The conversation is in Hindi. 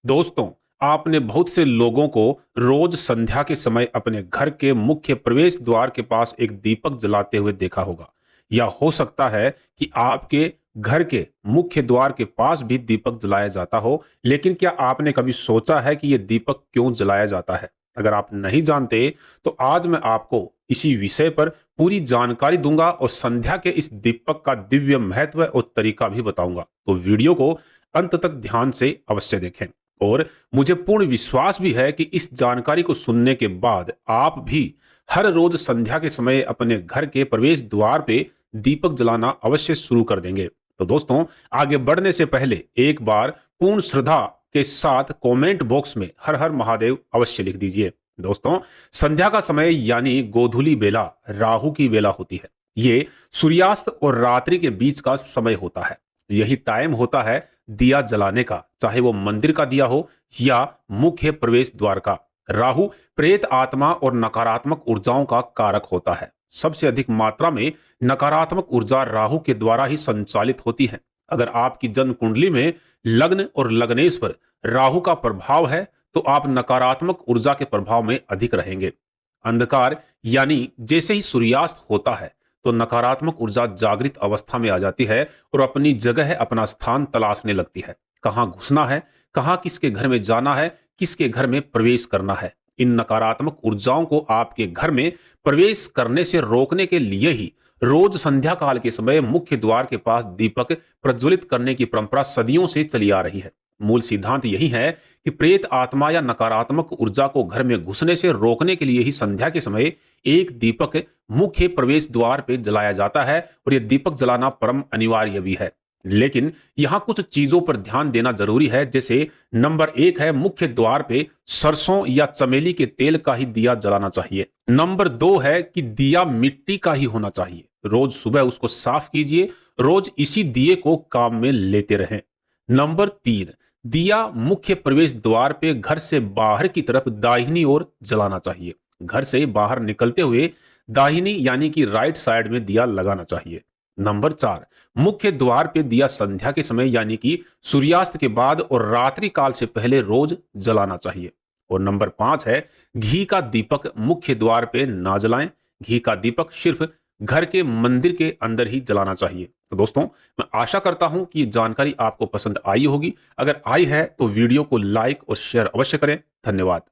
दोस्तों, आपने बहुत से लोगों को रोज संध्या के समय अपने घर के मुख्य प्रवेश द्वार के पास एक दीपक जलाते हुए देखा होगा। या हो सकता है कि आपके घर के मुख्य द्वार के पास भी दीपक जलाया जाता हो। लेकिन क्या आपने कभी सोचा है कि यह दीपक क्यों जलाया जाता है? अगर आप नहीं जानते तो आज मैं आपको इसी विषय पर पूरी जानकारी दूंगा और संध्या के इस दीपक का दिव्य महत्व और तरीका भी बताऊंगा। तो वीडियो को अंत तक ध्यान से अवश्य देखें। और मुझे पूर्ण विश्वास भी है कि इस जानकारी को सुनने के बाद आप भी हर रोज संध्या के समय अपने घर के प्रवेश द्वार पे दीपक जलाना अवश्य शुरू कर देंगे। तो दोस्तों, आगे बढ़ने से पहले एक बार पूर्ण श्रद्धा के साथ कमेंट बॉक्स में हर हर महादेव अवश्य लिख दीजिए। दोस्तों, संध्या का समय यानी गोधूली बेला राहु की बेला होती है। ये सूर्यास्त और रात्रि के बीच का समय होता है। यही टाइम होता है दिया जलाने का, चाहे वो मंदिर का दिया हो या मुख्य प्रवेश द्वार का। राहु प्रेत आत्मा और नकारात्मक ऊर्जाओं का कारक होता है। सबसे अधिक मात्रा में नकारात्मक ऊर्जा राहु के द्वारा ही संचालित होती है। अगर आपकी जन्म कुंडली में लग्न और लग्नेश पर राहु का प्रभाव है तो आप नकारात्मक ऊर्जा के प्रभाव में अधिक रहेंगे। अंधकार यानी जैसे ही सूर्यास्त होता है तो नकारात्मक ऊर्जा जागृत अवस्था में आ जाती है और अपनी जगह अपना स्थान तलाशने लगती है। कहाँ घुसना है, कहाँ किसके घर में जाना है, किसके घर में प्रवेश करना है। इन नकारात्मक ऊर्जाओं को आपके घर में प्रवेश करने से रोकने के लिए ही रोज संध्या काल के समय मुख्य द्वार के पास दीपक प्रज्वलित करने की परंपरा सदियों से चली आ रही है। मूल सिद्धांत यही है कि प्रेत आत्मा या नकारात्मक ऊर्जा को घर में घुसने से रोकने के लिए ही संध्या के समय एक दीपक मुख्य प्रवेश द्वार पे जलाया जाता है और यह दीपक जलाना परम अनिवार्य भी है। लेकिन यहां कुछ चीजों पर ध्यान देना जरूरी है। जैसे नंबर 1 है, मुख्य द्वार पे सरसों या चमेली के तेल का ही दिया जलाना चाहिए। नंबर 2 है कि दिया मिट्टी का ही होना चाहिए। रोज सुबह उसको साफ कीजिए, रोज इसी दिए को काम में लेते रहें। नंबर 3, दिया मुख्य प्रवेश द्वार पे घर से बाहर की तरफ दाहिनी ओर जलाना चाहिए। घर से बाहर निकलते हुए दाहिनी यानी कि राइट साइड में दिया लगाना चाहिए। नंबर 4, मुख्य द्वार पे दिया संध्या के समय यानी कि सूर्यास्त के बाद और रात्रि काल से पहले रोज जलाना चाहिए। और नंबर 5 है, घी का दीपक मुख्य द्वार पे ना जलाएं। घी का दीपक सिर्फ घर के मंदिर के अंदर ही जलाना चाहिए। तो दोस्तों, मैं आशा करता हूं कि ये जानकारी आपको पसंद आई होगी। अगर आई है तो वीडियो को लाइक और शेयर अवश्य करें। धन्यवाद।